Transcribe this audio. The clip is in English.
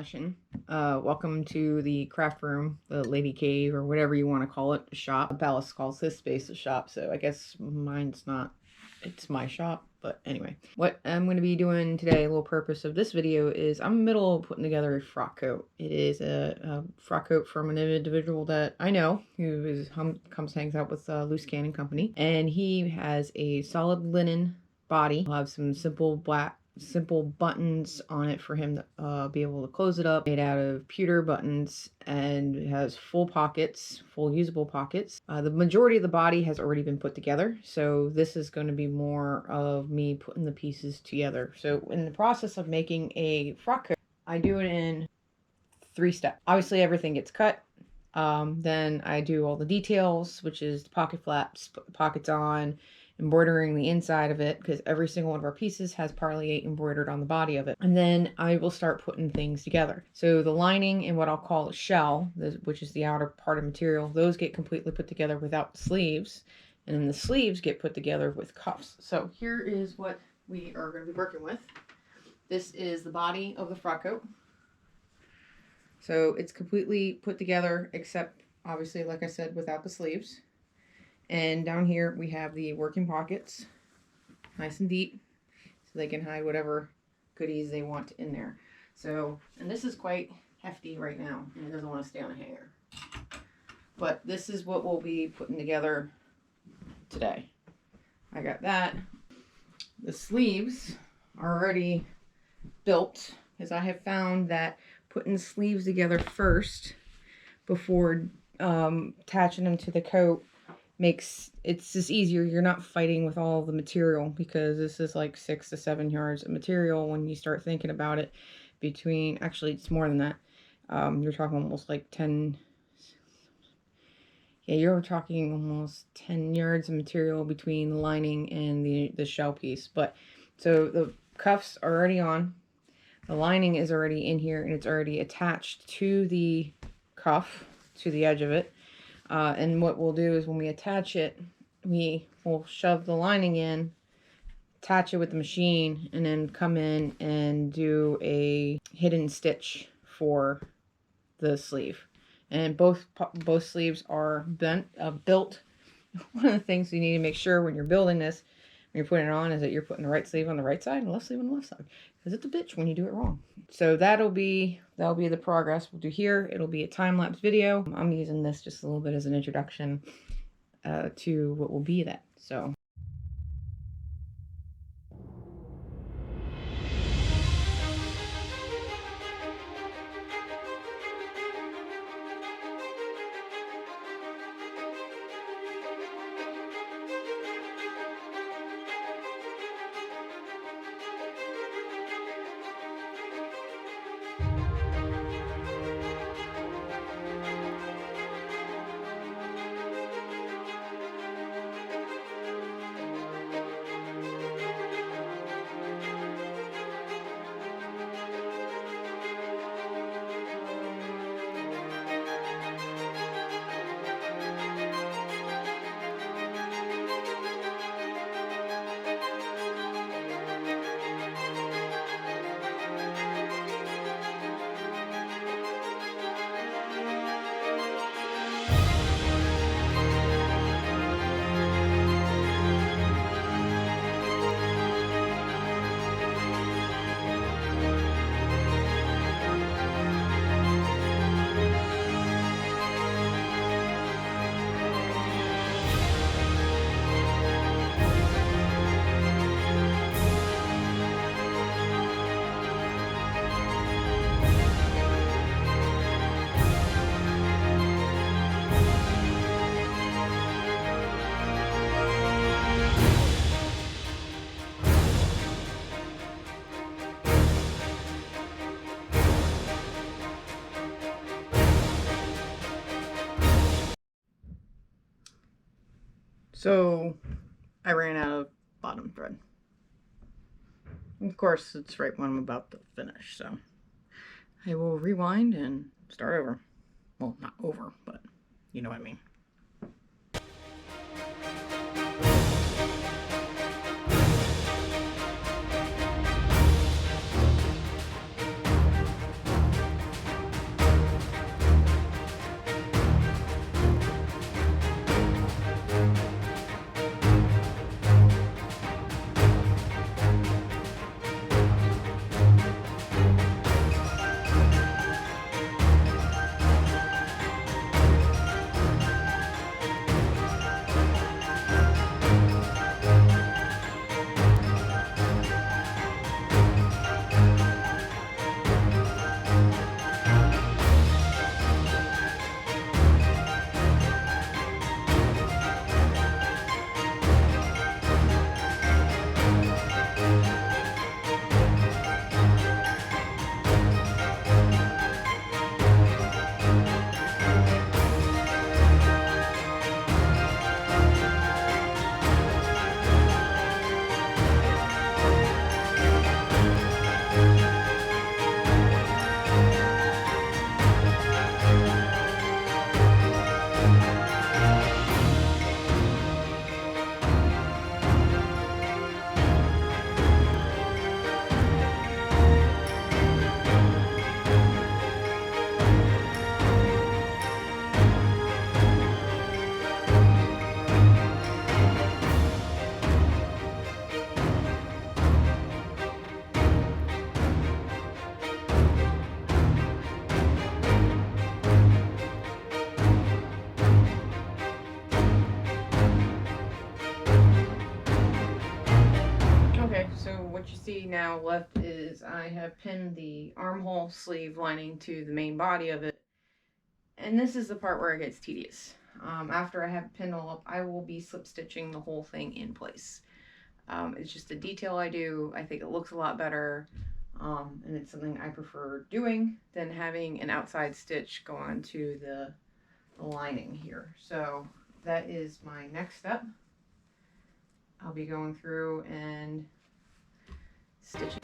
Lashing. Welcome to the craft room, the lady cave, or whatever you want to call it, shop. Palace calls this space a shop, so I guess mine's not. It's my shop, but anyway. What I'm going to be doing today, a little purpose of this video is I'm in the middle of putting together a frock coat. It is a frock coat from an individual that I know who comes hangs out with Loose Cannon Company, and he has a solid linen body. I'll have some simple buttons on it for him to be able to close it up, made out of pewter buttons, and it has full pockets, full usable pockets. The majority of the body has already been put together, so this is going to be more of me putting the pieces together. So in the process of making a frock coat, I do it in 3 steps. Obviously everything gets cut. Then I do all the details, which is the pocket flaps, put the pockets on, embroidering the inside of it, because every single one of our pieces has Parlay embroidered on the body of it. And then I will start putting things together. So the lining and what I'll call a shell, which is the outer part of material, those get completely put together without the sleeves. And then the sleeves get put together with cuffs. So here is what we are going to be working with. This is the body of the frock coat. So it's completely put together, except obviously, like I said, without the sleeves. And down here we have the working pockets, nice and deep, so they can hide whatever goodies they want in there. So, and this is quite hefty right now, and it doesn't want to stay on a hanger. But this is what we'll be putting together today. I got that. The sleeves are already built, because I have found that putting sleeves together first before attaching them to the coat makes it's just easier. You're not fighting with all the material, because this is like 6 to 7 yards of material when you start thinking about it. Actually it's more than that. You're talking almost like 10. Yeah, you're talking almost 10 yards of material between the lining and the shell piece. But so the cuffs are already on, the lining is already in here, and it's already attached to the cuff, to the edge of it. And what we'll do is when we attach it, we will shove the lining in, attach it with the machine, and then come in and do a hidden stitch for the sleeve. And both sleeves are built. One of the things you need to make sure when you're building this, when you're putting it on, is that you're putting the right sleeve on the right side and the left sleeve on the left side, because it's a bitch when you do it wrong. So that'll be the progress we'll do here. It'll be a time-lapse video. I'm using this just a little bit as an introduction to what will be that. So I ran out of bottom thread. Of course, it's right when I'm about to finish, so I will rewind and start over. Well, not over, but you know what I mean. now left is I have pinned the armhole sleeve lining to the main body of it. And this is the part where it gets tedious. After I have it pinned all up, I will be slip stitching the whole thing in place. It's just a detail I do. I think it looks a lot better. And it's something I prefer doing than having an outside stitch go onto the lining here. So that is my next step. I'll be going through and stitching.